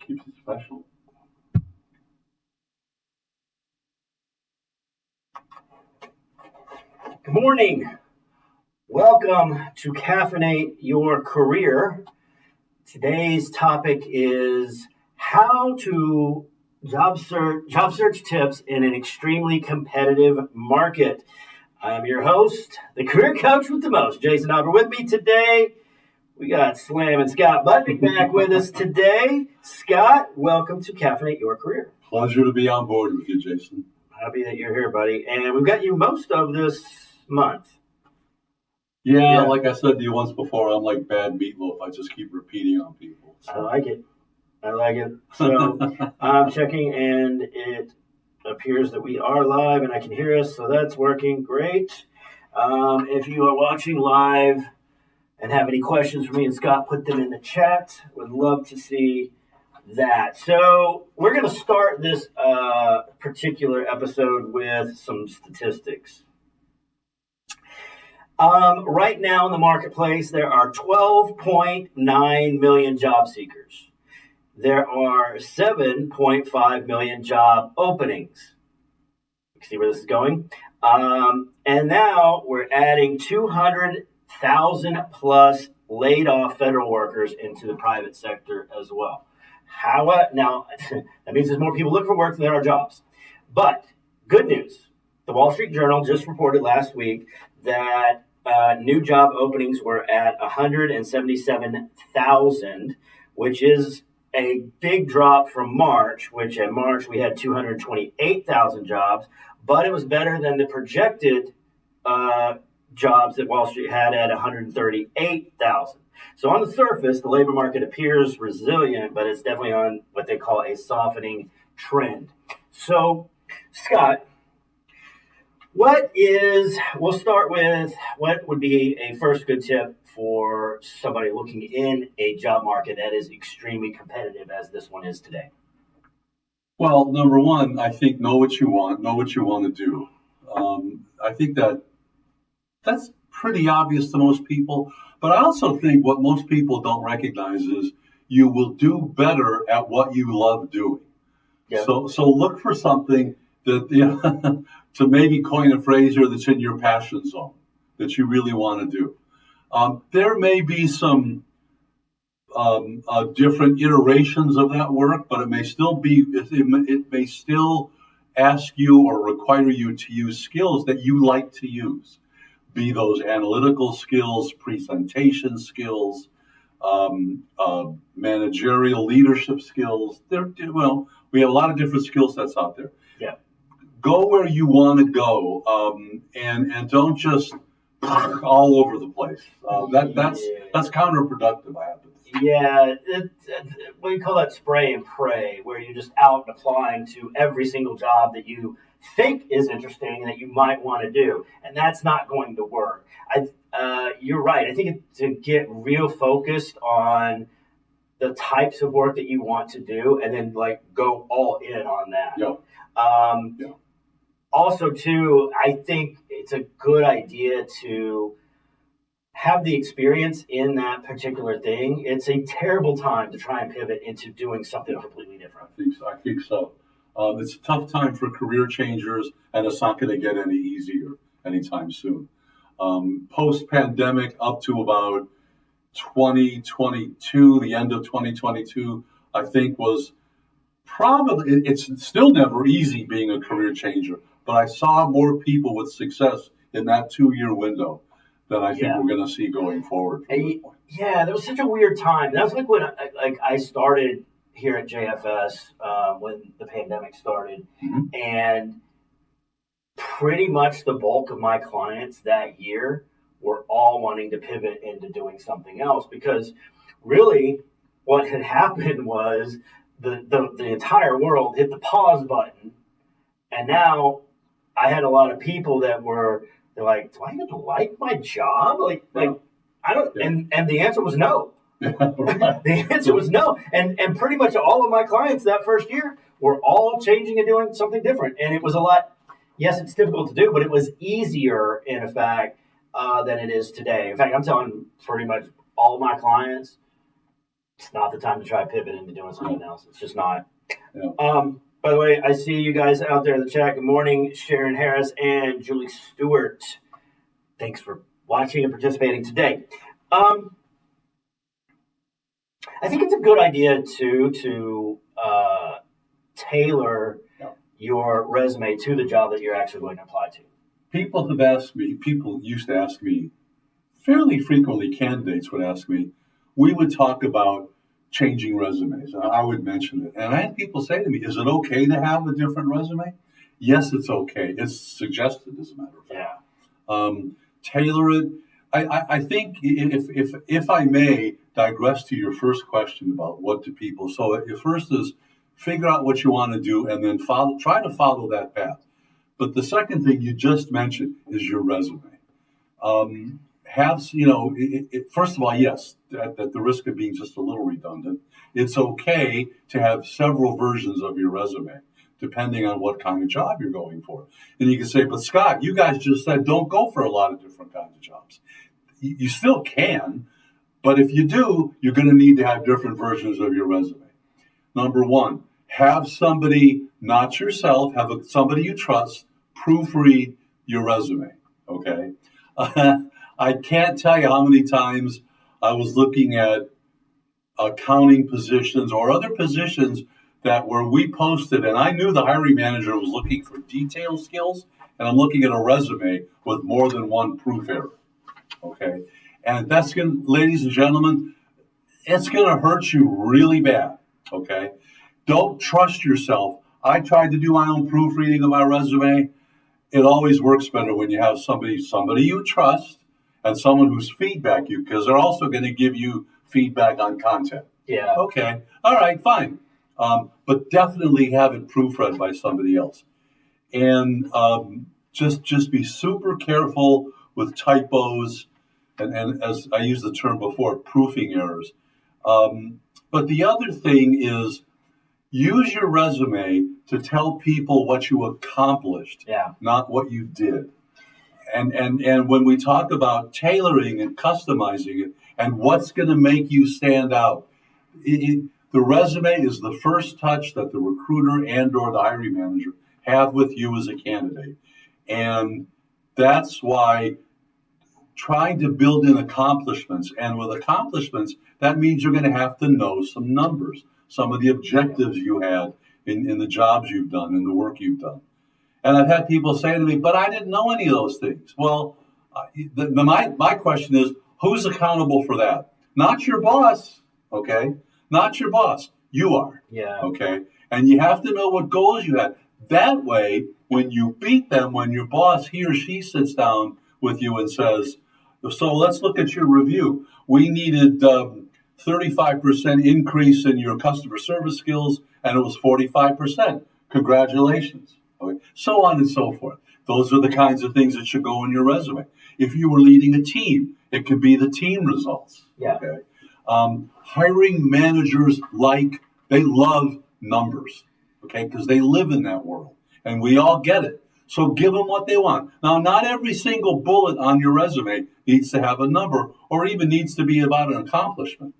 Keeps it special. Good morning. Welcome to Caffeinate Your Career. Today's topic is how to job search tips in an extremely competitive market. I'm your host, the career coach with the most, Jason Albert. With me today, we got Slam and Scott Butnick back with us today. Scott, welcome to Caffeinate Your Career. Pleasure to be on board with you, Jason. Happy that you're here, buddy. And we've got you most of this month. Yeah, like I said to you once before, I'm like bad meatloaf. I just keep repeating on people. So. I like it. So I'm checking, and it appears that we are live, and I can hear us, so that's working great. If you are watching live and have any questions for me and Scott, put them in the chat. Would love to see that. So we're going to start this particular episode with some statistics. Right now in the marketplace, there are 12.9 million job seekers. There are 7.5 million job openings. You can see where this is going. And now we're adding 200,000 plus laid off federal workers into the private sector as well. Now, that means there's more people looking for work than there are jobs. But good news. The Wall Street Journal just reported last week that new job openings were at 177,000, which is a big drop from March, which in March we had 228,000 jobs, but it was better than the projected jobs that Wall Street had at 138,000. So on the surface, the labor market appears resilient, but it's definitely on what they call a softening trend. So, Scott, we'll start with what would be a first good tip for somebody looking in a job market that is extremely competitive as this one is today? Well, number one, I think know what you want to do. I think that's pretty obvious to most people, but I also think what most people don't recognize is you will do better at what you love doing. Yeah. So look for something that, to maybe coin a phrase here, that's in your passion zone, that you really want to do. There may be some different iterations of that work, but it may still ask you or require you to use skills that you like to use, be those analytical skills, presentation skills, managerial leadership skills. We have a lot of different skill sets out there. Yeah. Go where you want to go, and don't just all over the place. That's counterproductive, I have to say. Yeah, we call that spray and pray, where you're just out and applying to every single job that you think is interesting and that you might want to do, and that's not going to work. You're right. I think to get real focused on the types of work that you want to do, and then go all in on that. Yeah. Also, too, I think it's a good idea to have the experience in that particular thing. It's a terrible time to try and pivot into doing something completely different. I think so. It's a tough time for career changers, and it's not going to get any easier anytime soon. Post-pandemic, up to about 2022, the end of 2022, I think was probably, it's still never easy being a career changer, but I saw more people with success in that 2-year window than I think we're going to see going forward from this point. Yeah, there was such a weird time. That was like when I started here at JFS when the pandemic started, mm-hmm. and pretty much the bulk of my clients that year were all wanting to pivot into doing something else, because really what had happened was the entire world hit the pause button, and now I had a lot of people that they're like, do I even like my job? I don't, and the answer was no. The answer was no. And pretty much all of my clients that first year were all changing and doing something different. And it was a lot, yes, it's difficult to do, but it was easier in effect than it is today. In fact, I'm telling pretty much all my clients, it's not the time to try to pivot into doing something else. It's just not. Yeah. By the way, I see you guys out there in the chat. Good morning, Sharon Harris and Julie Stewart. Thanks for watching and participating today. I think it's a good idea to tailor your resume to the job that you're actually going to apply to. People used to ask me fairly frequently, candidates would ask me, we would talk about changing resumes. I would mention it. And I had people say to me, is it okay to have a different resume? Yes, it's okay. It's suggested, as a matter of fact. Yeah. Tailor it. I think if I may digress to your first question about what do people, so your first is figure out what you want to do and then try to follow that path. But the second thing you just mentioned is your resume. First of all, yes, at the risk of being just a little redundant, it's okay to have several versions of your resume, depending on what kind of job you're going for. And you can say, but Scott, you guys just said don't go for a lot of different kinds of jobs. You still can, but if you do, you're going to need to have different versions of your resume. Number one, have somebody, not yourself, somebody you trust, proofread your resume, okay? I can't tell you how many times I was looking at accounting positions or other positions that where we posted, and I knew the hiring manager was looking for detail skills, and I'm looking at a resume with more than one proof error, okay? And that's going to, ladies and gentlemen, it's going to hurt you really bad, okay? Don't trust yourself. I tried to do my own proofreading of my resume. It always works better when you have somebody you trust and someone who's feedback you, because they're also going to give you feedback on content. Yeah. Okay. All right, fine. But definitely have it proofread by somebody else. And just be super careful with typos and as I used the term before, proofing errors. But the other thing is use your resume to tell people what you accomplished, not what you did. And when we talk about tailoring and customizing it and what's going to make you stand out, the resume is the first touch that the recruiter and or the hiring manager have with you as a candidate. And that's why trying to build in accomplishments, and with accomplishments, that means you're going to have to know some numbers, some of the objectives you had in the jobs you've done, in the work you've done. And I've had people say to me, but I didn't know any of those things. Well, my question is, who's accountable for that? Not your boss, okay? Not your boss. You are, okay? And you have to know what goals you had. That way, when you beat them, when your boss, he or she sits down with you and says, so let's look at your review. We needed 35% increase in your customer service skills, and it was 45%. Congratulations. Okay. So on and so forth. Those are the kinds of things that should go in your resume. If you were leading a team, it could be the team results. Yeah. Okay. Hiring managers they love numbers, okay, because they live in that world, and we all get it. So give them what they want. Now, not every single bullet on your resume needs to have a number or even needs to be about an accomplishment,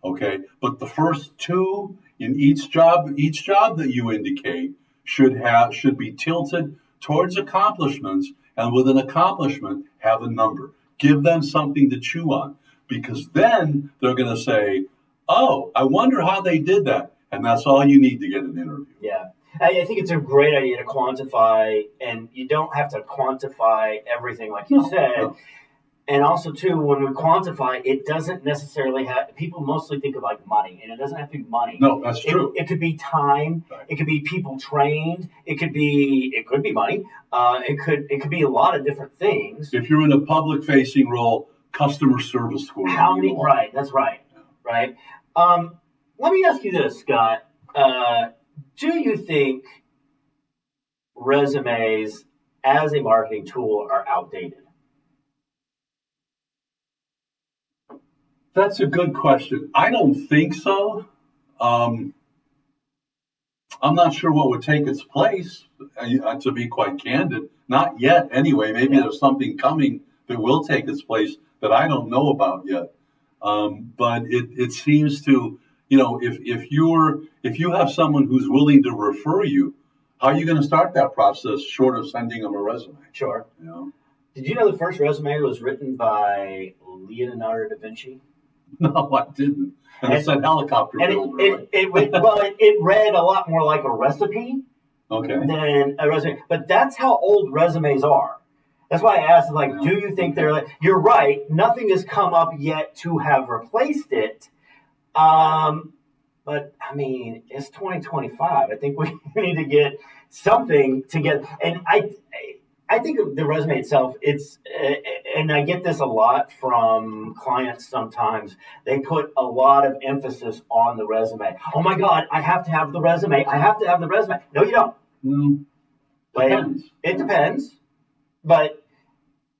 okay? But the first two in each job that you indicate should be tilted towards accomplishments, and with an accomplishment, have a number. Give them something to chew on, because then they're going to say, oh, I wonder how they did that. And that's all you need to get an interview. Yeah. I think it's a great idea to quantify, and you don't have to quantify everything like you said. No. And also, too, when we quantify, it doesn't necessarily have, people mostly think of like money, and it doesn't have to be money. No, that's true. It could be time. Right. It could be people trained. It could be money. It could be a lot of different things. If you're in a public-facing role, customer service score. How many? Right. That's right. Yeah. Right. Let me ask you this, Scott. Do you think resumes as a marketing tool are outdated? That's a good question. I don't think so. I'm not sure what would take its place, to be quite candid. Not yet, anyway. Maybe there's something coming that will take its place that I don't know about yet. But it seems to, if you have someone who's willing to refer you, how are you going to start that process short of sending them a resume? Sure. You know? Did you know the first resume was written by Leonardo da Vinci? No, I didn't. And it said helicopter And builder. it read a lot more like a recipe than a resume. But that's how old resumes are. That's why I asked, like, do you think they're like, you're right, nothing has come up yet to have replaced it. But I mean, it's 2025. I think we need to get something together. And I think of the resume itself, and I get this a lot from clients sometimes. They put a lot of emphasis on the resume. Oh my God, I have to have the resume. I have to have the resume. No, you don't. Depends. It depends. But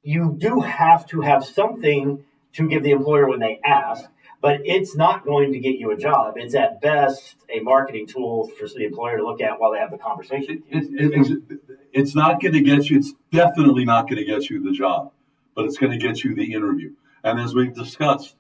you do have to have something to give the employer when they ask. But it's not going to get you a job. It's at best a marketing tool for the employer to look at while they have the conversation. It's not going to get you. It's definitely not going to get you the job, but it's going to get you the interview. And as we've discussed,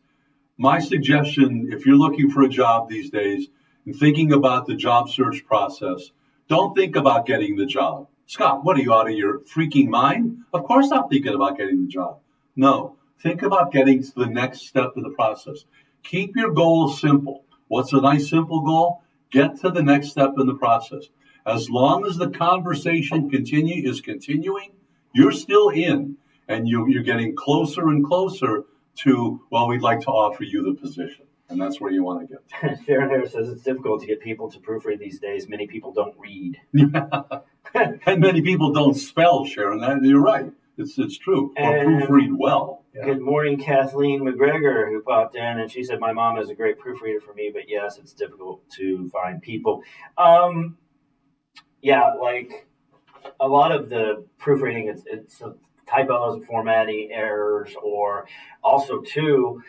my suggestion, if you're looking for a job these days and thinking about the job search process, don't think about getting the job. Scott, what are you, out of your freaking mind? Of course I'm thinking about getting the job. No, think about getting to the next step of the process. Keep your goals simple. What's a nice simple goal? Get to the next step in the process. As long as the conversation is continuing, you're still in, and you're getting closer and closer to, well, we'd like to offer you the position. And that's where you want to get. Sharon Harris says it's difficult to get people to proofread these days. Many people don't read. And many people don't spell, Sharon. You're right. It's true. Or proofread well. Yeah. Good morning, Kathleen McGregor, who popped in, and she said, my mom is a great proofreader for me, but yes, it's difficult to find people. Yeah, like a lot of the proofreading, it's typos, formatting errors, or also, too,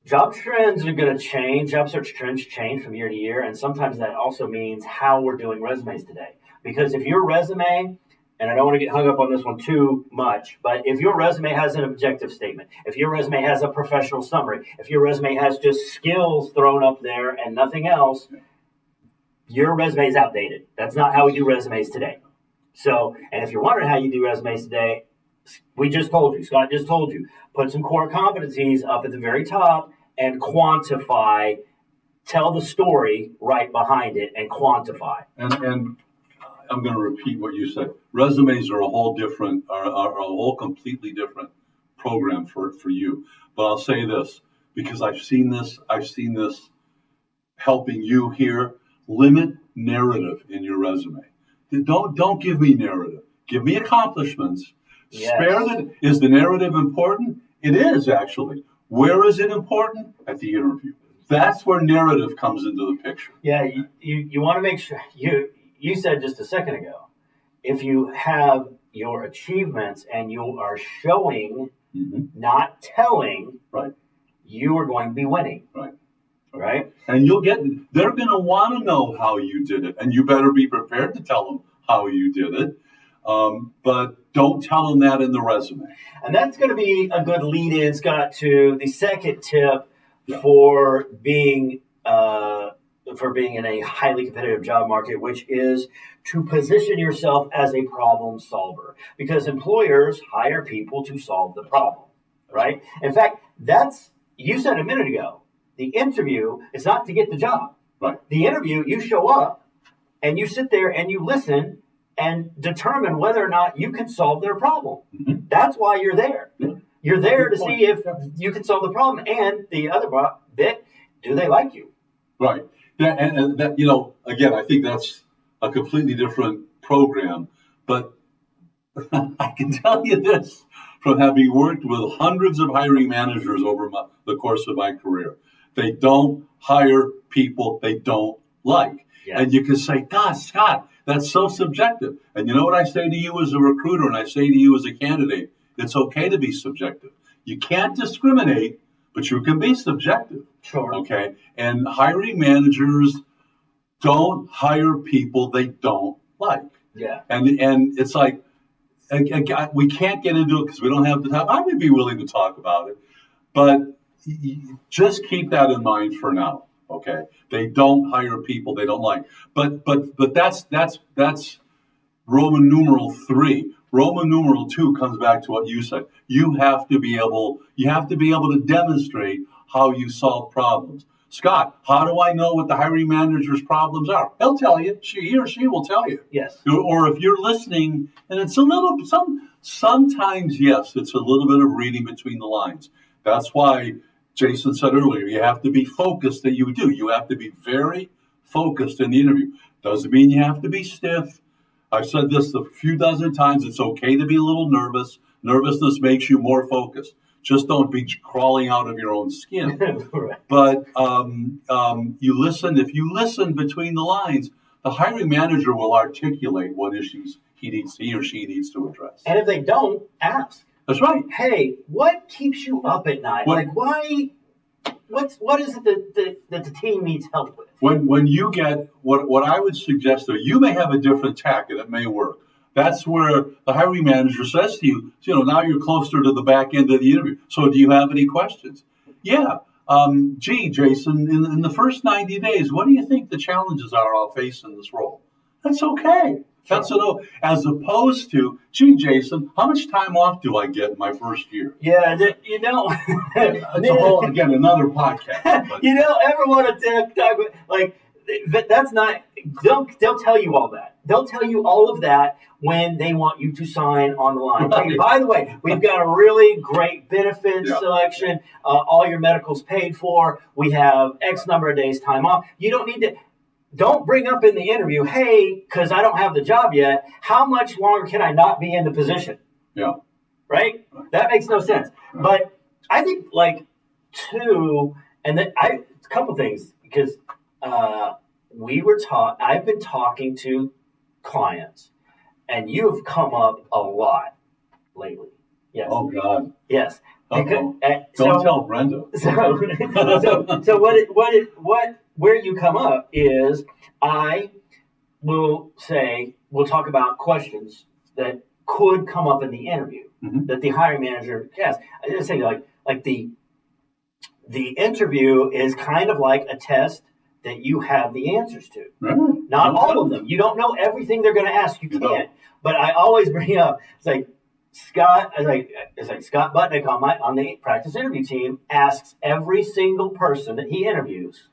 job trends are going to change. Job search trends change from year to year, and sometimes that also means how we're doing resumes today. Because if your resume, and I don't want to get hung up on this one too much, but if your resume has an objective statement, if your resume has a professional summary, if your resume has just skills thrown up there and nothing else, your resume is outdated. That's not how we do resumes today. So, and if you're wondering how you do resumes today, we just told you, Scott just told you, put some core competencies up at the very top and quantify, tell the story right behind it and quantify. And I'm going to repeat what you said. Resumes are a whole completely different program for you. But I'll say this, because I've seen this helping you here. Limit narrative in your resume. Don't give me narrative. Give me accomplishments. Yes. Is the narrative important? It is, actually. Where is it important? At the interview. That's where narrative comes into the picture. Yeah, you want to make sure you said just a second ago, if you have your achievements and you are showing, not telling, right, you are going to be winning. Right. And they're going to want to know how you did it. And you better be prepared to tell them how you did it. But don't tell them that in the resume. And that's going to be a good lead in, Scott, to the second tip for being in a highly competitive job market, which is to position yourself as a problem solver, because employers hire people to solve the problem, right? In fact, you said a minute ago, the interview is not to get the job. Right. The interview, you show up and you sit there and you listen and determine whether or not you can solve their problem. Mm-hmm. That's why you're there. Yeah. You're there to see if you can solve the problem, and the other bit, do they like you? Right. Yeah, and that, again, I think that's a completely different program. But I can tell you this from having worked with hundreds of hiring managers over the course of my career. They don't hire people they don't like. Yeah. And you can say, gosh, Scott, that's so subjective. And you know what I say to you as a recruiter, and I say to you as a candidate? It's okay to be subjective. You can't discriminate, but you can be subjective. Sure. Okay? And hiring managers don't hire people they don't like. Yeah. And it's like, we can't get into it because we don't have the time. I would be willing to talk about it. But just keep that in mind for now. Okay, they don't hire people they don't like, but that's Roman numeral 3. Roman numeral 2 comes back to what you said. You have to be able to demonstrate how you solve problems. Scott, how do I know what the hiring manager's problems are? He'll tell you. He or she will tell you. Yes. Or if you're listening, and it's a little sometimes yes, it's a little bit of reading between the lines. That's why Jason said earlier, you have to be focused. That you do. You have to be very focused in the interview. Doesn't mean you have to be stiff. I've said this a few dozen times. It's okay to be a little nervous. Nervousness makes you more focused. Just don't be crawling out of your own skin. Right. But you listen. If you listen between the lines, the hiring manager will articulate what issues he or she needs to address. And if they don't, ask. That's right. Hey, what keeps you up at night? Like, why? What is it that the team needs help with? When you get what I would suggest, though, you may have a different tack and it may work. That's where the hiring manager says to you, now you're closer to the back end of the interview. So do you have any questions? Yeah. Gee, Jason, in the first 90 days, what do you think the challenges are I'll face in this role? That's okay. That's as opposed to, gee, Jason, how much time off do I get in my first year? Yeah, it's a whole, again, another podcast. But. Ever want to talk like that's not. They'll tell you all that. They'll tell you all of that when they want you to sign on the line. Hey, by the way, we've got a really great benefits selection. All your medical's paid for. We have X number of days time off. You don't need to. Don't bring up in the interview, hey, because I don't have the job yet, how much longer can I not be in the position? Yeah. Right? That makes no sense. Right. But I think, a couple things, because I've been talking to clients, and you have come up a lot lately. Yes. Oh, God. Yes. Don't tell Brenda. So where you come up is I will say, we'll talk about questions that could come up in the interview that the hiring manager asks. I just say like the interview is kind of like a test that you have the answers to. Not all of them. You don't know everything they're going to ask. You can't. But I always bring up, it's like Scott Butnick on the practice interview team asks every single person that he interviews,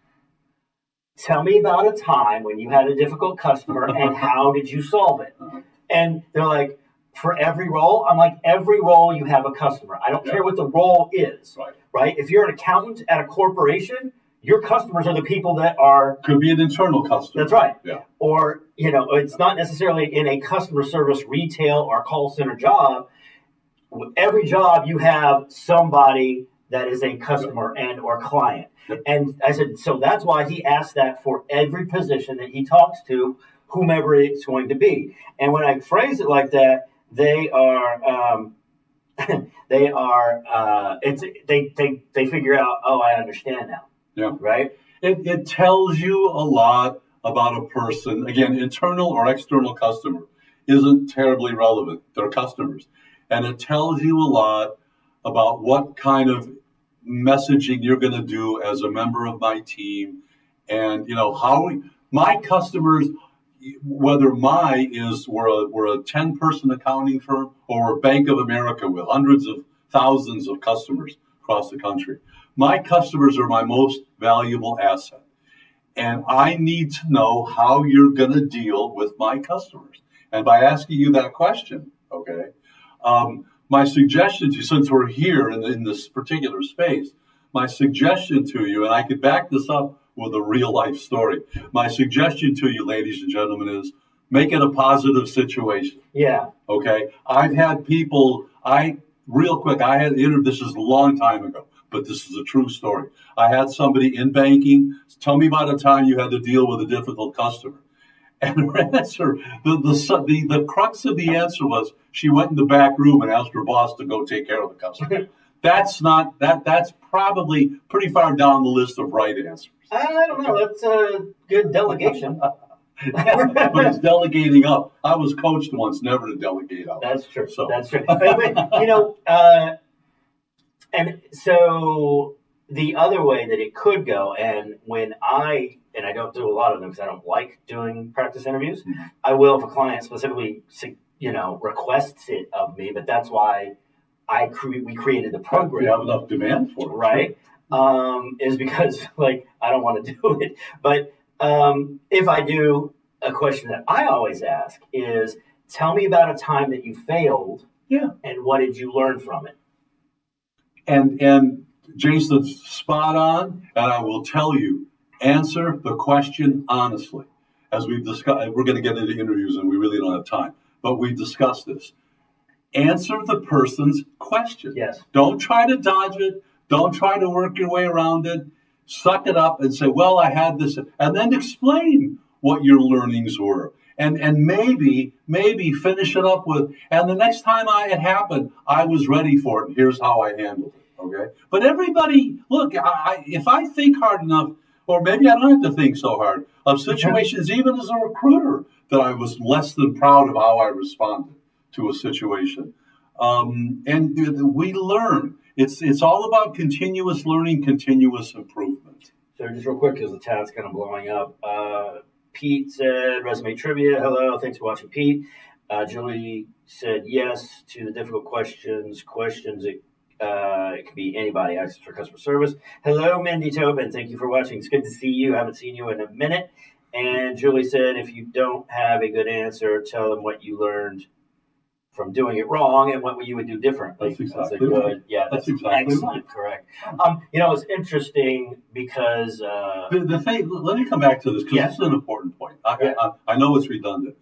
tell me about a time when you had a difficult customer and how did you solve it? And they're like, for every role? I'm like, every role you have a customer. I don't care what the role is, right? If you're an accountant at a corporation, your customers are the people that are... Could be an internal customer. That's right. Yeah. Or, it's not necessarily in a customer service, retail, or call center job. Every job you have somebody that is a customer and or client. And I said, so that's why he asked that for every position that he talks to, whomever it's going to be. And when I phrase it like that, they figure out, oh, I understand now. Yeah. Right? It tells you a lot about a person. Again, internal or external customer isn't terribly relevant. They're customers. And it tells you a lot about what kind of messaging you're going to do as a member of my team. And, my customers, whether we're a 10-person accounting firm or we're Bank of America with hundreds of thousands of customers across the country. My customers are my most valuable asset. And I need to know how you're going to deal with my customers. And by asking you that question, okay, my suggestion to you, since we're here in this particular space, my suggestion to you, and I could back this up with a real life story. My suggestion to you, ladies and gentlemen, is make it a positive situation. Yeah. Okay. I've had people, this is a long time ago, but this is a true story. I had somebody in banking tell me about a time you had to deal with a difficult customer. And her answer, the crux of the answer was she went in the back room and asked her boss to go take care of the customer. That's probably pretty far down the list of right answers. I don't know. That's a good delegation. But it's delegating up. I was coached once never to delegate up. That's true. So. That's true. And so the other way that it could go, and I don't do a lot of them because I don't like doing practice interviews. Mm-hmm. I will if a client specifically, requests it of me, but that's why we created the program. We have enough demand for it, right? Sure. Is because I don't want to do it, but if I do, a question that I always ask is, tell me about a time that you failed, and what did you learn from it? And Jason's spot on, and I will tell you, answer the question honestly. As we've discussed, we're going to get into interviews and we really don't have time, but we discussed this. Answer the person's question. Yes. Don't try to dodge it. Don't try to work your way around it. Suck it up and say, well, I had this, and then explain what your learnings were. And maybe finish it up with, and the next time it happened, I was ready for it. And here's how I handled it. Okay. But everybody, look, if I think hard enough, or maybe I don't have to think so hard, of situations, even as a recruiter, that I was less than proud of how I responded to a situation. And we learn. It's all about continuous learning, continuous improvement. So just real quick, because the chat's kind of blowing up. Pete said, resume trivia. Hello, thanks for watching, Pete. Julie said yes to the difficult questions. It could be anybody asks for customer service. Hello, Mindy Tobin. Thank you for watching. It's good to see you. I haven't seen you in a minute. And Julie said, if you don't have a good answer, tell them what you learned from doing it wrong and what you would do differently. That's exactly right. Yeah, that's exactly excellent. Right. Correct. It's interesting because the thing. Let me come back to this because this is an important point. I know it's redundant.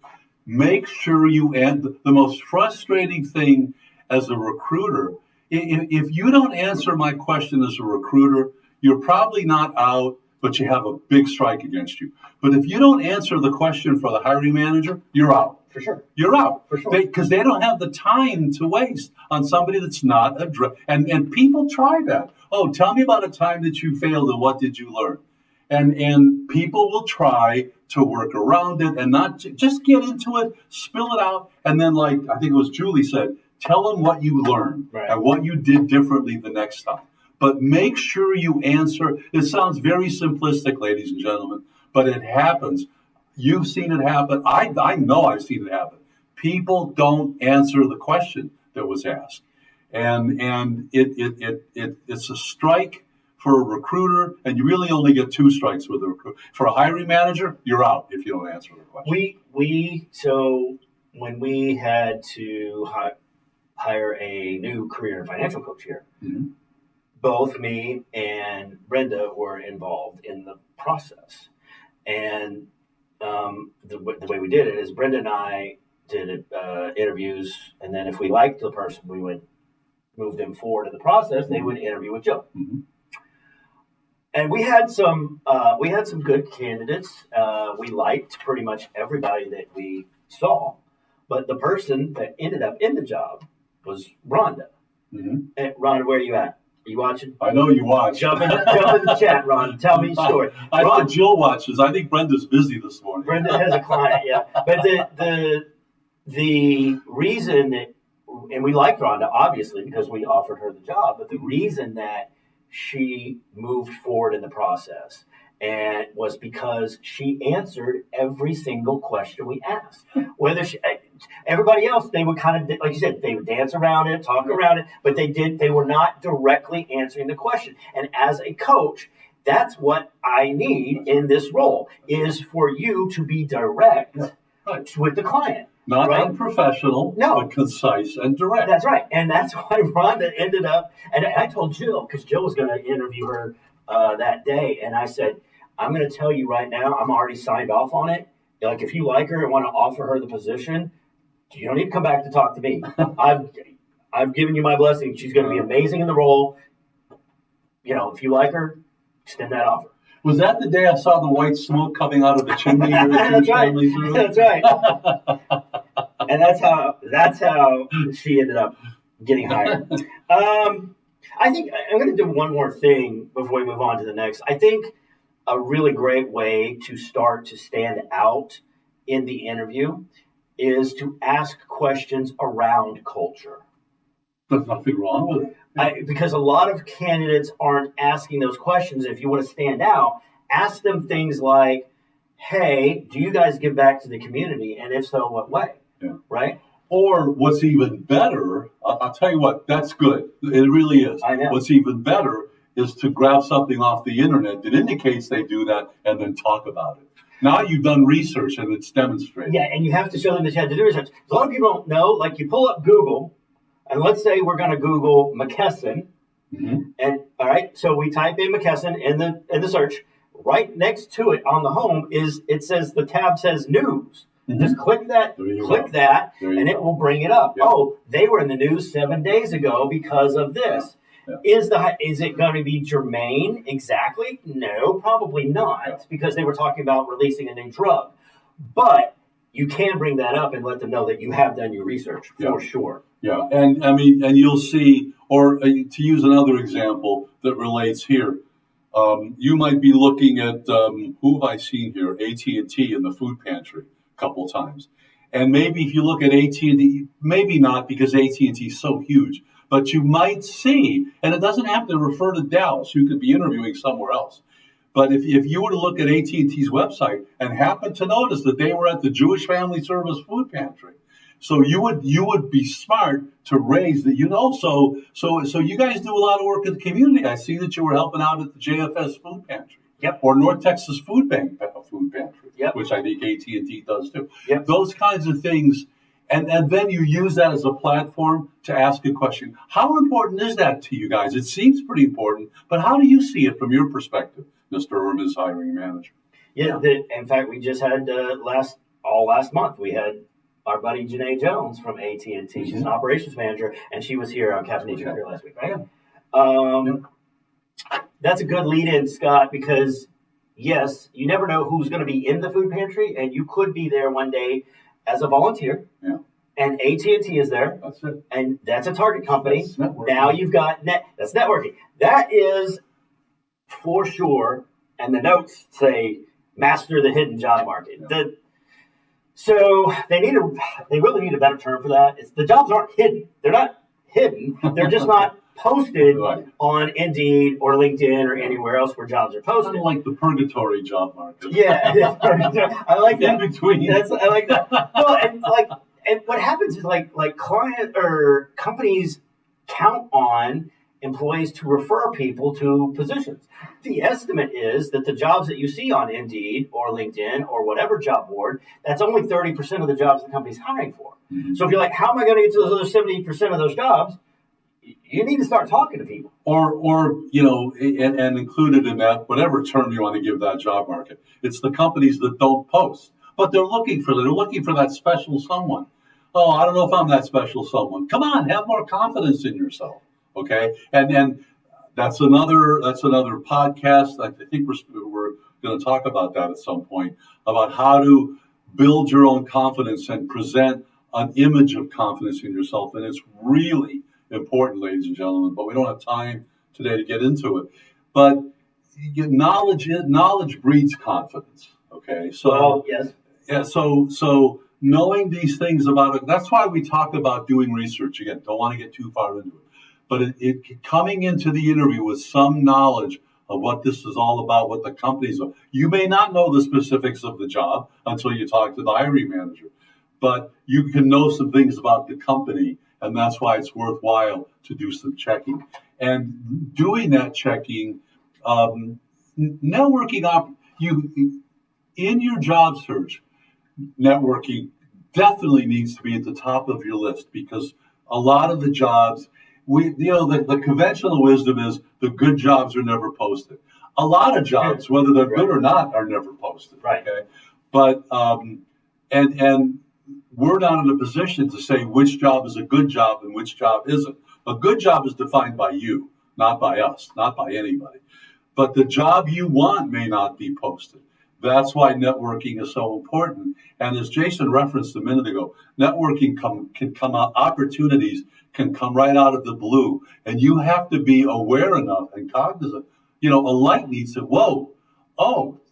Make sure you end the most frustrating thing as a recruiter. If you don't answer my question as a recruiter, you're probably not out, but you have a big strike against you. But if you don't answer the question for the hiring manager, you're out. For sure. You're out. For sure. Because they don't have the time to waste on somebody that's not and people try that. Oh, tell me about a time that you failed and what did you learn? And people will try to work around it and not just get into it, spill it out, and then I think it was Julie said, tell them what you learned and what you did differently the next time. But make sure you answer. It sounds very simplistic, ladies and gentlemen, but it happens. You've seen it happen. I know I've seen it happen. People don't answer the question that was asked. And it's a strike for a recruiter, and you really only get 2 strikes with a recruiter. For a hiring manager, you're out if you don't answer the question. So when we had to hire a new career and financial coach here, both me and Brenda were involved in the process. And the way we did it is Brenda and I did interviews, and then if we liked the person, we would move them forward in the process. They would interview with Joe. Mm-hmm. And we had some good candidates. We liked pretty much everybody that we saw, but the person that ended up in the job was Rhonda. Mm-hmm. And Rhonda, where are you at? Are you watching? I know you watch. Jump in the chat, Ron. Tell me your story. I think Jill watches. I think Brenda's busy this morning. Brenda has a client, yeah. But the reason that, and we liked Rhonda, obviously, because we offered her the job, but the reason that she moved forward in the process and was because she answered every single question we asked. Whether everybody else, they would kind of, like you said, they would dance around it, talk around it, but they were not directly answering the question. And as a coach, that's what I need in this role, is for you to be direct with the client. Not unprofessional, but concise and direct. That's right. And that's why Rhonda ended up, and I told Jill, because Jill was going to interview her that day, and I said, I'm going to tell you right now, I'm already signed off on it. Like, if you like her and want to offer her the position, you don't need to come back to talk to me. I've given you my blessing. She's going to be amazing in the role. If you like her, extend that offer. Was that the day I saw the white smoke coming out of the chimney? That's right. That's right. And that's how she ended up getting hired. I think I'm going to do one more thing before we move on to the next. I think a really great way to start to stand out in the interview is to ask questions around culture. There's nothing wrong with it. Because a lot of candidates aren't asking those questions. If you want to stand out, ask them things like, hey, do you guys give back to the community? And if so, what way? Yeah. Right? Or what's even better, I'll tell you what, that's good. It really is. I know. What's even better is to grab something off the internet that indicates they do that and then talk about it. Now you've done research and it's demonstrated. Yeah, and you have to show them that you had to do research. A lot of people don't know, like you pull up Google, and let's say we're going to Google McKesson, and all right, so we type in McKesson in the search. Right next to it on the home the tab says news. Just click that, and it will bring it up. Yeah. Oh, they were in the news 7 days ago because of this. Yeah. Is it going to be germane exactly? No, probably not, because they were talking about releasing a new drug. But you can bring that up and let them know that you have done your research for sure. Yeah, and I mean, and you'll see, or to use another example that relates here, you might be looking at who have I seen here? AT&T in the food pantry a couple times, and maybe if you look at AT&T, maybe not because AT&T is so huge. But you might see, and it doesn't have to refer to Dallas. You could be interviewing somewhere else. But if you were to look at AT&T's website and happen to notice that they were at the Jewish Family Service food pantry, so you would be smart to raise that. So you guys do a lot of work in the community. I see that you were helping out at the JFS food pantry, or North Texas Food Bank food pantry, which I think AT&T does too. Those kinds of things. And then you use that as a platform to ask a question. How important is that to you guys? It seems pretty important, but how do you see it from your perspective, Mr. Urban's hiring manager? Yeah, in fact, we just had last month, we had our buddy Janae Jones from AT&T. She's an operations manager, and she was here on Caffeinate here last week, right? That's a good lead-in, Scott, because, yes, you never know who's going to be in the food pantry, and you could be there one day as a volunteer, and AT&T is there. That's it. And that's a target company. Now you've got that's networking. That is for sure. And the notes say master the hidden job market. So they really need a better term for that. The jobs aren't hidden. They're not hidden. They're just not posted on Indeed or LinkedIn or anywhere else where jobs are posted. Kind of like the purgatory job market. Yeah, I like that. In between. I like that. Well, and what happens is like client or companies count on employees to refer people to positions. The estimate is that the jobs that you see on Indeed or LinkedIn or whatever job board, that's only 30% of the jobs the company's hiring for. So if you're like, how am I going to get to those other 70% of those jobs? You need to start talking to people. Or and included in that, whatever term you want to give that job market, it's the companies that don't post. But they're looking for that special someone. Oh, I don't know if I'm that special someone. Come on, have more confidence in yourself. Okay? And that's another podcast. I think we're going to talk about that at some point, about how to build your own confidence and present an image of confidence in yourself. And it's really important, ladies and gentlemen, but we don't have time today to get into it. But knowledge breeds confidence. Okay, so yes, yeah. So knowing these things about it. That's why we talk about doing research. Again, don't want to get too far into it, but it coming into the interview with some knowledge of what this is all about, what the companies are. You may not know the specifics of the job until you talk to the hiring manager, but you can know some things about the company. And that's why it's worthwhile to do some checking. And doing that checking, networking in your job search, networking definitely needs to be at the top of your list, because a lot of the jobs, the conventional wisdom is the good jobs are never posted. A lot of jobs, whether they're good or not, are never posted. Right. Okay, but and we're not in a position to say which job is a good job and which job isn't. A good job is defined by you, not by us, not by anybody. But the job you want may not be posted. That's why networking is so important. And as Jason referenced a minute ago, networking can come out, opportunities can come right out of the blue. And you have to be aware enough and cognizant. A light needs to,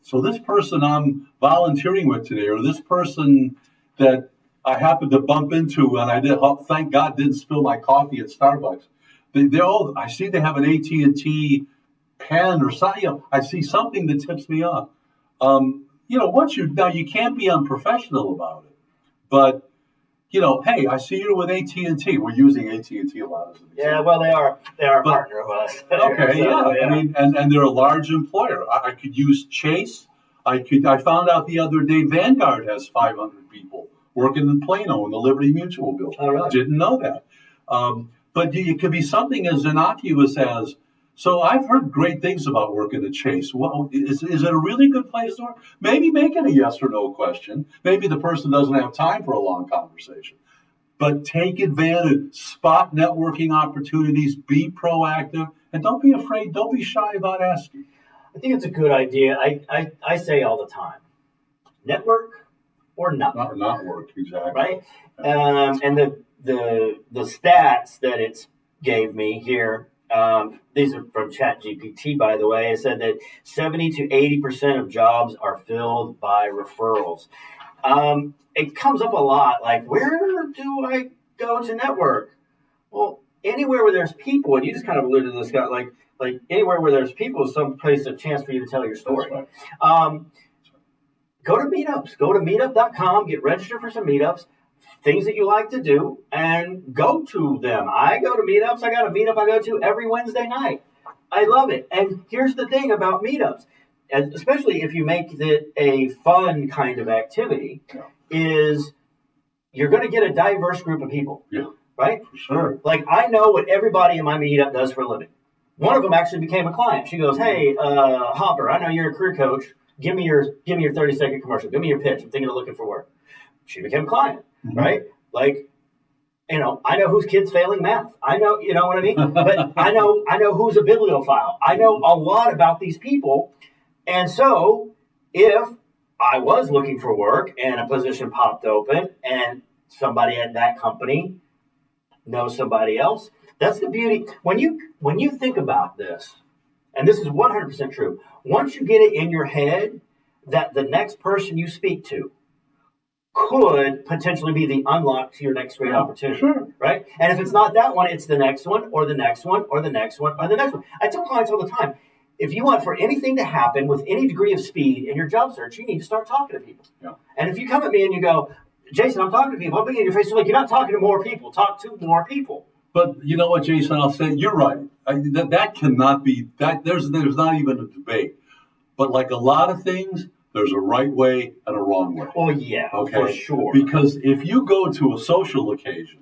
so this person I'm volunteering with today, or this person that I happened to bump into, and thank God didn't spill my coffee at Starbucks. They're all. I see they have an AT&T pen or something. I see something that tips me off. Now you can't be unprofessional about it, but hey, I see you with AT&T. We're using AT&T a lot as an example. Yeah, well, they are a partner of us. Okay, so, yeah. I mean, and they're a large employer. I could use Chase. I found out the other day Vanguard has 500 people working in Plano in the Liberty Mutual building. Oh, really? Didn't know that. But it could be something as innocuous as. So I've heard great things about working at Chase. Well, is it a really good place to work? Maybe make it a yes or no question. Maybe the person doesn't have time for a long conversation. But take advantage, spot networking opportunities, be proactive, and don't be afraid, don't be shy about asking. I think it's a good idea. I say all the time, network or not work. Not work, exactly. Right? And the stats that it's gave me here, these are from ChatGPT, by the way. It said that 70 to 80% of jobs are filled by referrals. It comes up a lot, like, where do I go to network? Well, anywhere where there's people, and you just kind of alluded to this, Scott, like anywhere where there's people is some place, a chance for you to tell your story. Right. Go to meetups. Go to meetup.com, get registered for some meetups, things that you like to do, and go to them. I go to meetups. I got a meetup I go to every Wednesday night. I love it. And here's the thing about meetups, and especially if you make it a fun kind of activity, is you're going to get a diverse group of people. Yeah. Right? For sure. Like, I know what everybody in my meetup does for a living. One of them actually became a client. She goes, hey, Hopper, I know you're a career coach. Give me your 30-second commercial. Give me your pitch. I'm thinking of looking for work. She became a client, right? Like, I know whose kid's failing math. I know, you know what I mean? But I know who's a bibliophile. I know a lot about these people. And so if I was looking for work and a position popped open and somebody at that company knows somebody else, that's the beauty. When you think about this, and this is 100% true, once you get it in your head that the next person you speak to could potentially be the unlock to your next great opportunity, right? And if it's not that one, it's the next one, or the next one, or the next one, or the next one. I tell clients all the time, if you want for anything to happen with any degree of speed in your job search, you need to start talking to people. Yeah. And if you come at me and you go, Jason, I'm talking to people, I'm being in your face, like, you're not talking to more people, talk to more people. But you know what, Jason, I'll say, you're right. That cannot be, there's not even a debate. But like a lot of things, there's a right way and a wrong way. Oh, yeah, okay? For sure. Because if you go to a social occasion,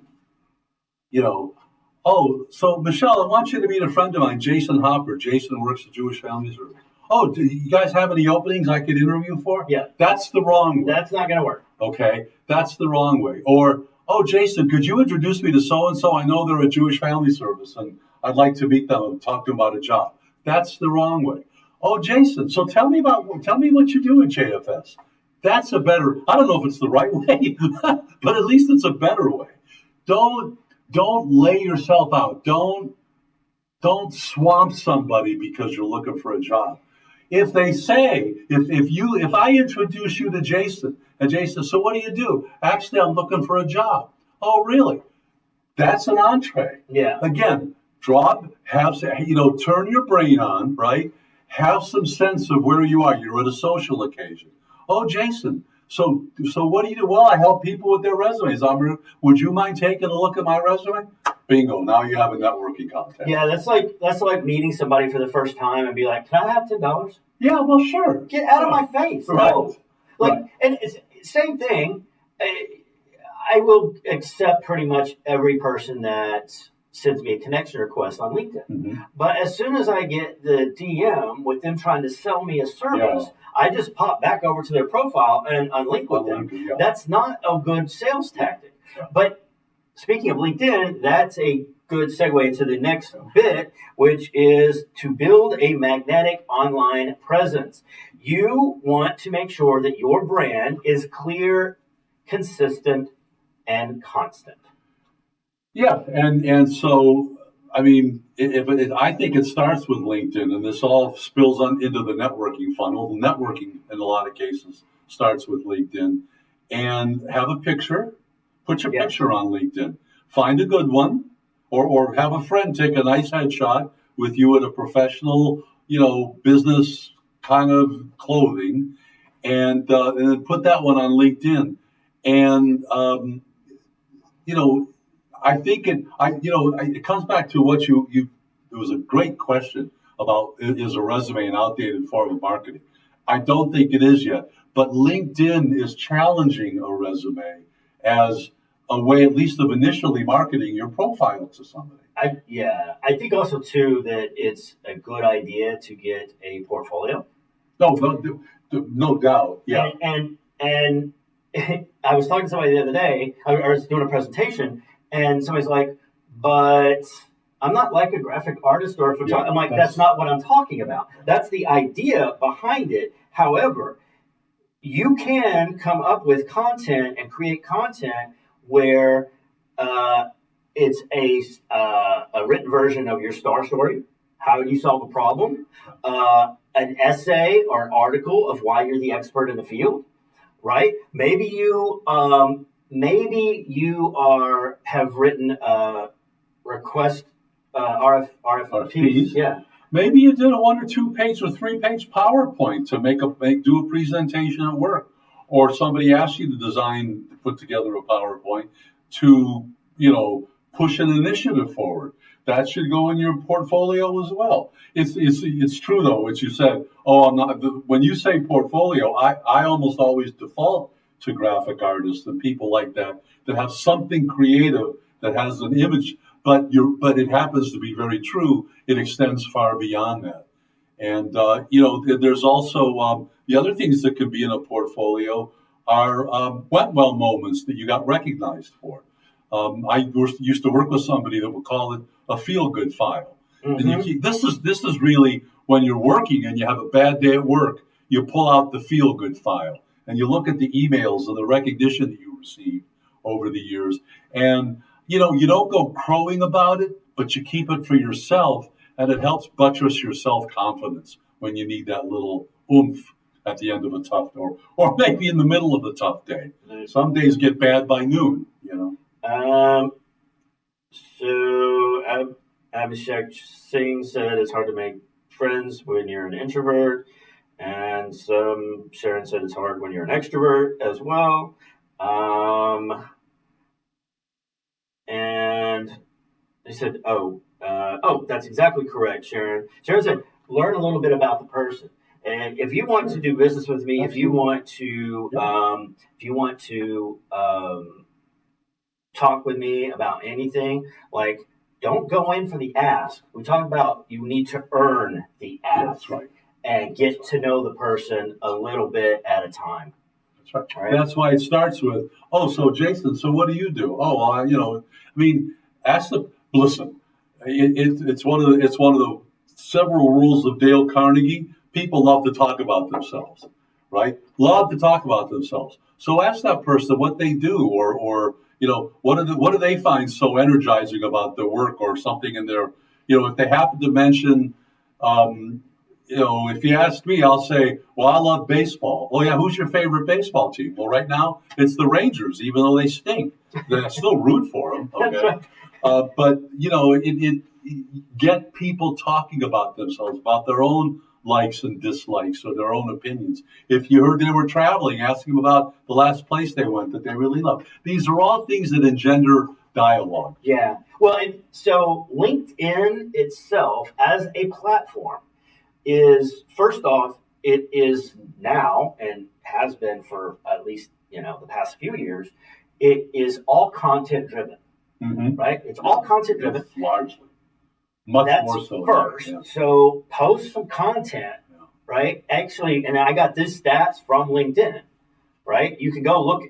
so Michelle, I want you to meet a friend of mine, Jason Hopper. Jason works at Jewish Family Service. Oh, do you guys have any openings I could interview for? Yeah. That's the wrong way. That's not going to work. Okay, that's the wrong way. Or, oh, Jason, could you introduce me to so-and-so? I know they're a Jewish Family Service, and I'd like to meet them and talk to them about a job. That's the wrong way. Oh, Jason, so tell me what you do at JFS. That's a better, I don't know if it's the right way, but at least it's a better way. Don't lay yourself out. Don't swamp somebody because you're looking for a job. If they say, if I introduce you to Jason, and Jason, so what do you do? Actually, I'm looking for a job. Oh, really? That's an entree. Yeah. Again, turn your brain on, right? Have some sense of where you are. You're at a social occasion. Oh, Jason, so what do you do? Well, I help people with their resumes. Would you mind taking a look at my resume? Bingo, now you have a networking contact. Yeah, that's like meeting somebody for the first time and be like, can I have $10? Yeah, well, sure. Get out of my face. Right. No. And it's same thing. I will accept pretty much every person that sends me a connection request on LinkedIn. Mm-hmm. But as soon as I get the DM with them trying to sell me a service, I just pop back over to their profile and unlink with them. Yeah. That's not a good sales tactic. Yeah. But speaking of LinkedIn, that's a good segue into the next bit, which is to build a magnetic online presence. You want to make sure that your brand is clear, consistent, and constant. Yeah, and so, I mean, I think it starts with LinkedIn, and this all spills into the networking funnel. The networking, in a lot of cases, starts with LinkedIn. And have a picture. Put your picture on LinkedIn. Find a good one. or have a friend take a nice headshot with you in a professional, business kind of clothing, and then put that one on LinkedIn. And you know, I think it comes back to what you. It was a great question about is a resume an outdated form of marketing? I don't think it is yet, but LinkedIn is challenging a resume as a way, at least of initially marketing your profile to somebody. I think also too that it's a good idea to get a portfolio. No doubt. Yeah. And I was talking to somebody the other day. I was doing a presentation, and somebody's like, "But I'm not like a graphic artist or a photographer." I'm like, "That's not what I'm talking about. That's the idea behind it. However, you can come up with content and create content where it's a written version of your star story. How you solve a problem, an essay or an article of why you're the expert in the field, right? Maybe you have written request RFPs. Yeah. Maybe you did a 1 or 2 page or 3-page PowerPoint to do a presentation at work, or somebody asked you to put together a PowerPoint to push an initiative forward. That should go in your portfolio as well. It's true though, what you said. Oh, I'm not. When you say portfolio, I almost always default to graphic artists and people like that have something creative that has an image, but it happens to be very true. It extends far beyond that. And there's also the other things that could be in a portfolio are went well moments that you got recognized for. I used to work with somebody that would call it a feel-good file. Mm-hmm. And this is really when you're working and you have a bad day at work, you pull out the feel-good file and you look at the emails and the recognition that you received over the years. And you don't go crowing about it, but you keep it for yourself, and it helps buttress your self-confidence when you need that little oomph at the end of a tough day, or maybe in the middle of a tough day. Some days get bad by noon. So Abhishek Singh said it's hard to make friends when you're an introvert, and Sharon said it's hard when you're an extrovert as well. And they said, that's exactly correct, Sharon. Sharon said, learn a little bit about the person. And if you want to do business with me, if you want to talk with me about anything, like, don't go in for the ask. We talk about you need to earn the ask. That's right. And get to know the person a little bit at a time. That's right. That's why it starts with, so Jason, so what do you do? Listen, it's one of the several rules of Dale Carnegie. People love to talk about themselves, right? Love to talk about themselves. So ask that person what they do, or what do they find so energizing about their work, or something in their, if they happen to mention, if you ask me, I'll say, well, I love baseball. Oh yeah, who's your favorite baseball team? Well, right now it's the Rangers, even though they stink. I still root for them. Okay, but it get people talking about themselves, about their own likes and dislikes, or their own opinions. If you heard they were traveling, ask them about the last place they went that they really loved. These are all things that engender dialogue. Yeah. Well, and so LinkedIn itself as a platform is, first off, it is now and has been for at least the past few years. It is all content driven, right? It's all content driven, largely. That's more so. First, yeah. So post some content, right? Actually, and I got this stats from LinkedIn, right? You can go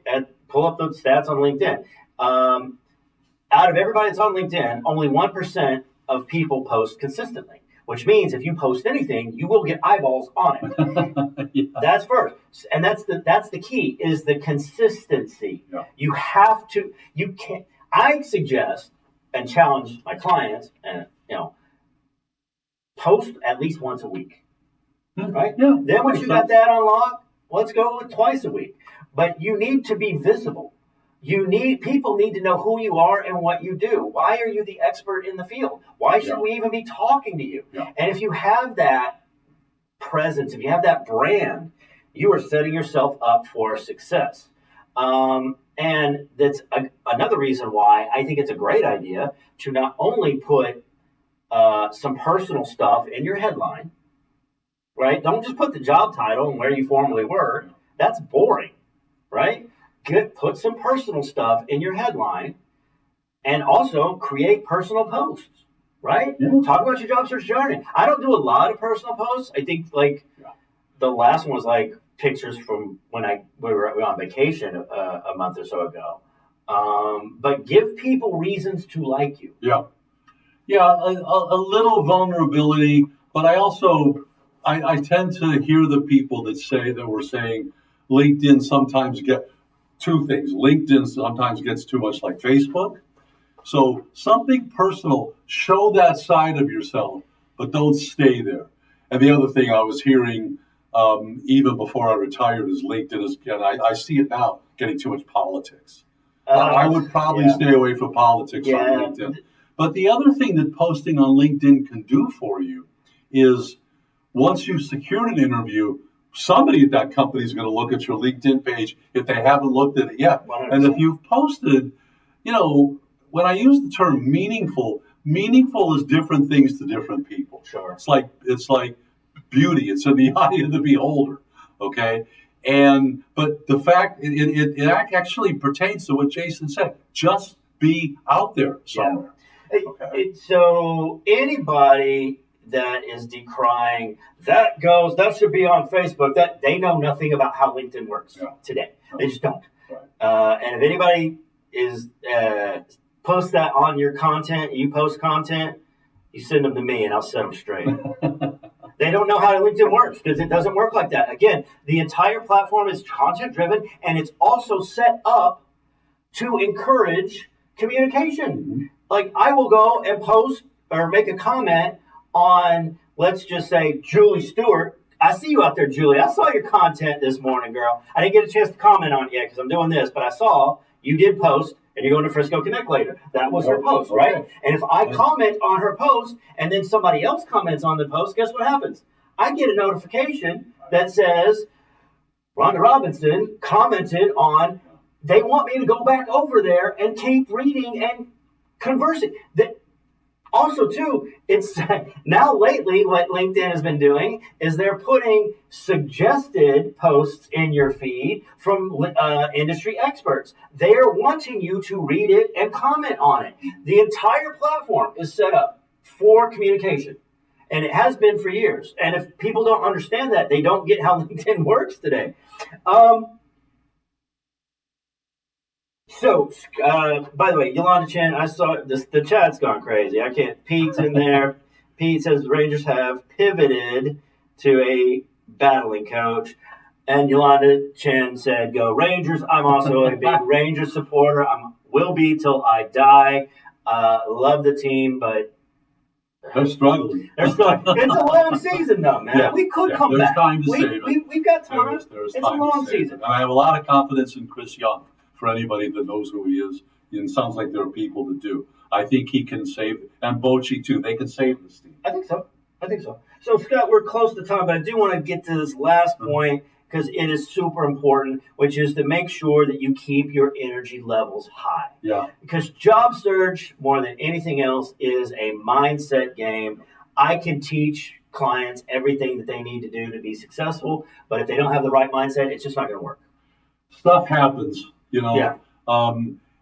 pull up those stats on LinkedIn. Out of everybody that's on LinkedIn, only 1% of people post consistently. Which means if you post anything, you will get eyeballs on it. Yeah. That's first, and that's the key is the consistency. Yeah. You have to. You can't. I suggest and challenge my clients, and post at least once a week, right? Yeah. Then once you got that unlocked, let's go with twice a week. But you need to be visible. people need to know who you are and what you do. Why are you the expert in the field? Why should we even be talking to you? Yeah. And if you have that presence, if you have that brand, you are setting yourself up for success. And that's another reason why I think it's a great idea to not only put some personal stuff in your headline, right? Don't just put the job title and where you formerly were. That's boring, right? Put some personal stuff in your headline, and also create personal posts, right? Yeah. Talk about your job search journey. I don't do a lot of personal posts. I think the last one was like pictures from when we were on vacation a month or so ago. But give people reasons to like you. Yeah. A little vulnerability, but I tend to hear the people that were saying LinkedIn sometimes two things. LinkedIn sometimes gets too much like Facebook. So something personal, show that side of yourself, but don't stay there. And the other thing I was hearing, even before I retired, is LinkedIn is, and I see it now, getting too much politics. I would probably stay away from politics on LinkedIn. But the other thing that posting on LinkedIn can do for you is once you've secured an interview, somebody at that company is going to look at your LinkedIn page if they haven't looked at it yet. 100%. And if you've posted, when I use the term meaningful is different things to different people. Sure. It's like beauty. It's in the eye of the beholder. Okay. But the fact it actually pertains to what Jason said. Just be out there somewhere. Yeah. Okay. So anybody that is decrying that should be on Facebook, that they know nothing about how LinkedIn works today. They just don't. Right. And if anybody is post that on your content, you post content, you send them to me and I'll set them straight. They don't know how LinkedIn works because it doesn't work like that. Again, the entire platform is content driven and it's also set up to encourage communication. Mm-hmm. Like I will go and post or make a comment on, let's just say, Julie Stewart. I see you out there, Julie. I saw your content this morning, girl. I didn't get a chance to comment on it yet because I'm doing this, but I saw you did post and you're going to Frisco Connect later. That was her post, right? Okay. And if I comment on her post and then somebody else comments on the post, guess what happens? I get a notification that says Rhonda Robinson commented on, they want me to go back over there and keep reading and conversing. Also, too, it's now lately what LinkedIn has been doing is they're putting suggested posts in your feed from industry experts. They are wanting you to read it and comment on it. The entire platform is set up for communication, and it has been for years. And if people don't understand that, they don't get how LinkedIn works today. So, by the way, Yolanda Chen, I saw this, the chat's gone crazy. I can't. Pete's in there. Pete says the Rangers have pivoted to a battling coach. And Yolanda Chen said, "Go Rangers." I'm also a big Rangers supporter. Will be till I die. Love the team, but they're struggling. It's a long season, though, man. Yeah, we could come back. There's time to save it. We've got time. There's it's time a long to save season. It. And I have a lot of confidence in Chris Young. For anybody that knows who he is, it sounds like there are people that do. I think he can save, and Bochy too. They can save this team. I think so. So, Scott, we're close to time, but I do want to get to this last point because it is super important, which is to make sure that you keep your energy levels high. Yeah. Because job search, more than anything else, is a mindset game. I can teach clients everything that they need to do to be successful, but if they don't have the right mindset, it's just not going to work. Stuff happens.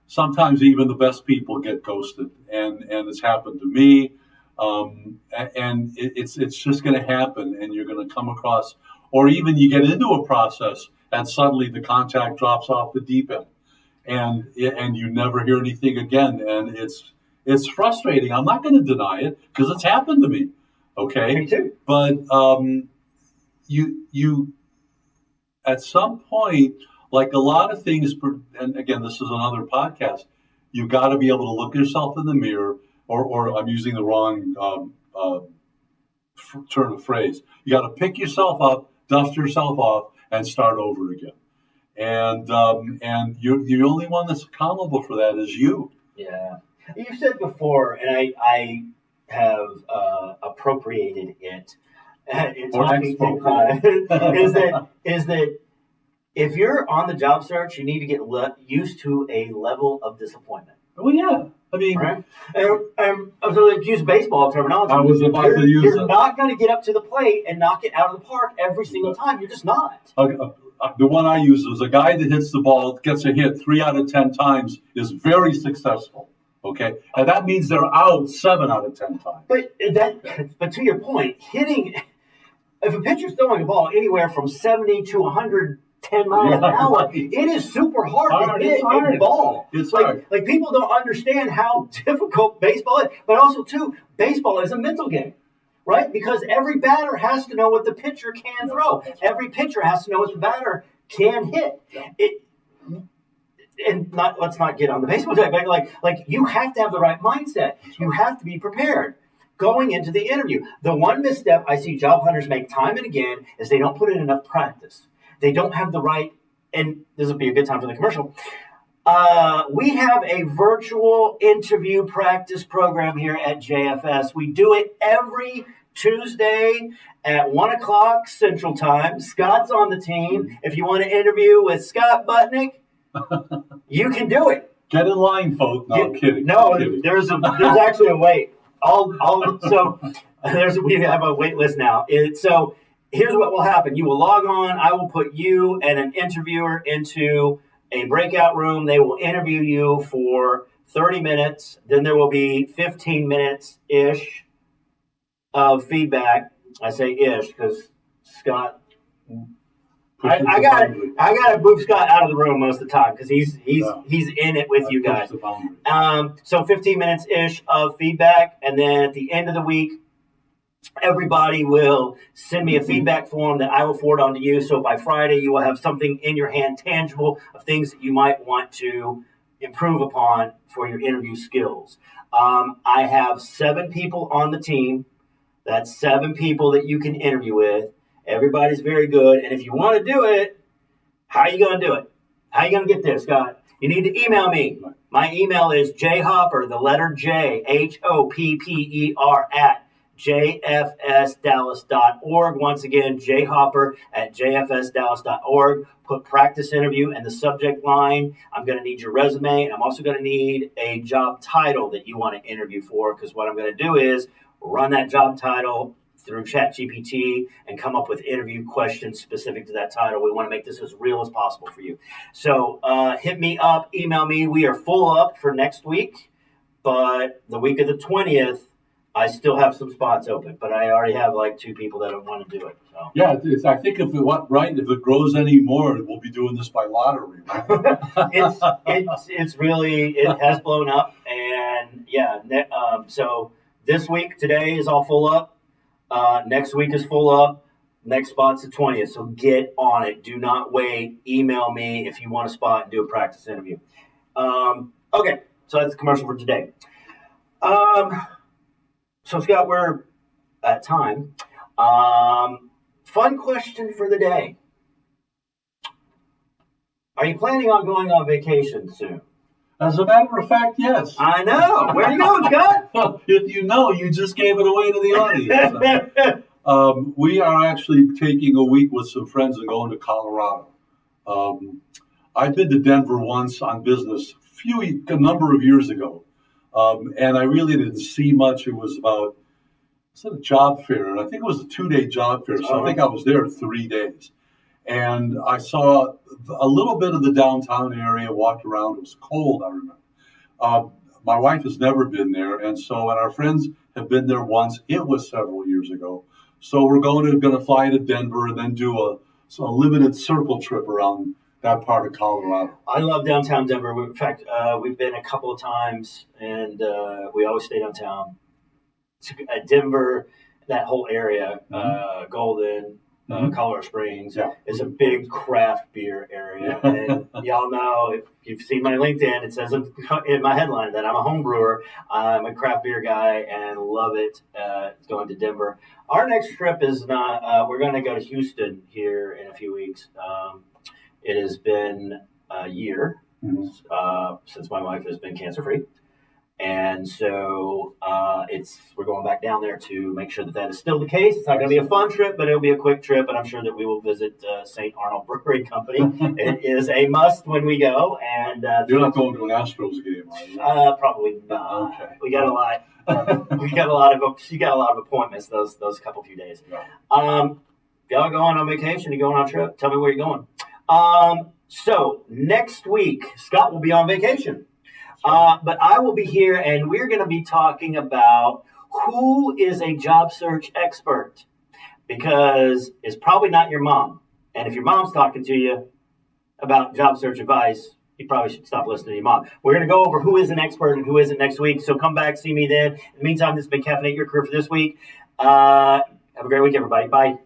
Sometimes even the best people get ghosted, and it's happened to me. And it's just going to happen, and you're going to come across, or even you get into a process, and suddenly the contact drops off the deep end, and you never hear anything again, and it's frustrating. I'm not going to deny it because it's happened to me. Okay, me too. But you at some point. Like a lot of things, and again, this is another podcast, you've got to be able to look yourself in the mirror, or I'm using the wrong turn of phrase. You got to pick yourself up, dust yourself off, and start over again. and you're the only one that's accountable for that is you. Yeah. You said before, and I have appropriated it in Or talking to is that if you're on the job search, you need to get used to a level of disappointment. Well, yeah. I mean, right? And I'm going to use baseball terminology. I was about to use You're not going to get up to the plate and knock it out of the park every single time. You're just not. The one I use is a guy that hits the ball, gets a hit 3 out of 10 times, is very successful. Okay, and that means they're out 7 out of 10 times. But to your point, hitting, if a pitcher's throwing a ball anywhere from 70 to 110 miles an hour, right. It is super hard to hit a ball. It's like people don't understand how difficult baseball is, but also too, baseball is a mental game. Right? Because every batter has to know what the pitcher can throw. Every pitcher has to know what the batter can hit. Let's not get on the baseball deck, but like you have to have the right mindset. You have to be prepared going into the interview. The one misstep I see job hunters make time and again is they don't put in enough practice. They don't have the right, and this would be a good time for the commercial. We have a virtual interview practice program here at JFS. We do it every Tuesday at 1 o'clock Central Time. Scott's on the team. If you want to interview with Scott Butnick, you can do it. Get in line, folks. No, I'm kidding. No, I'm kidding. there's actually a wait. We have a wait list now. So here's what will happen. You will log on. I will put you and an interviewer into a breakout room. They will interview you for 30 minutes. Then there will be 15 minutes-ish of feedback. I say ish because Scott, I gotta move Scott out of the room most of the time because he's in it with you guys. So 15 minutes ish of feedback, and then at the end of the week, everybody will send me a feedback form that I will forward on to you. So by Friday, you will have something in your hand, tangible, of things that you might want to improve upon for your interview skills. I have 7 people on the team. That's 7 people that you can interview with. Everybody's very good. And if you want to do it, how are you going to do it? How are you going to get there, Scott? You need to email me. My email is jhopper, the letter J, HOPPER, at jfsdallas.org. Once again, jhopper at jfsdallas.org. Put practice interview in the subject line. I'm going to need your resume, and I'm also going to need a job title that you want to interview for, because what I'm going to do is run that job title through ChatGPT and come up with interview questions specific to that title. We want to make this as real as possible for you. So hit me up, email me. We are full up for next week, but the week of the 20th, I still have some spots open, but I already have like 2 people that want to do it. So. Yeah, I think if it grows any more, we'll be doing this by lottery. It's really, it has blown up, and yeah. So this week, today is all full up. Next week is full up. Next spot's the 20th. So get on it. Do not wait. Email me if you want a spot and do a practice interview. Okay, so that's the commercial for today. So Scott, we're at time. Fun question for the day. Are you planning on going on vacation soon? As a matter of fact, yes. I know. Where are you going, Scott? If you know, you just gave it away to the audience. We are actually taking a week with some friends and going to Colorado. I've been to Denver once on business a number of years ago, and I really didn't see much. It was a job fair, and I think it was a 2-day job fair, so I think I was there 3 days. And I saw a little bit of the downtown area, walked around. It was cold, I remember. My wife has never been there, and our friends have been there once. It was several years ago. So we're going to fly to Denver and then do a limited circle trip around that part of Colorado. I love downtown Denver. In fact, we've been a couple of times, and we always stay downtown. Denver, that whole area, Golden, Colorado Springs, is a big craft beer area. And y'all know, if you've seen my LinkedIn, it says in my headline that I'm a home brewer. I'm a craft beer guy and love it going to Denver. Our next trip is we're going to go to Houston here in a few weeks. It has been a year since my wife has been cancer free. And so we're going back down there to make sure that is still the case. It's not going to be a fun trip, but it'll be a quick trip, and I'm sure that we will visit St. Arnold Brewery Company. It is a must when we go. And you're not going to an Astros game, are you? Probably not. Okay. We got a lot. You got a lot of appointments those couple few days. Yeah. Y'all going on vacation? You going on a trip? Tell me where you're going. So next week, Scott will be on vacation. But I will be here, and we're going to be talking about who is a job search expert, because it's probably not your mom. And if your mom's talking to you about job search advice, you probably should stop listening to your mom. We're going to go over who is an expert and who isn't next week. So come back, see me then. In the meantime, this has been Caffeinate Your Career for this week. Have a great week, everybody. Bye.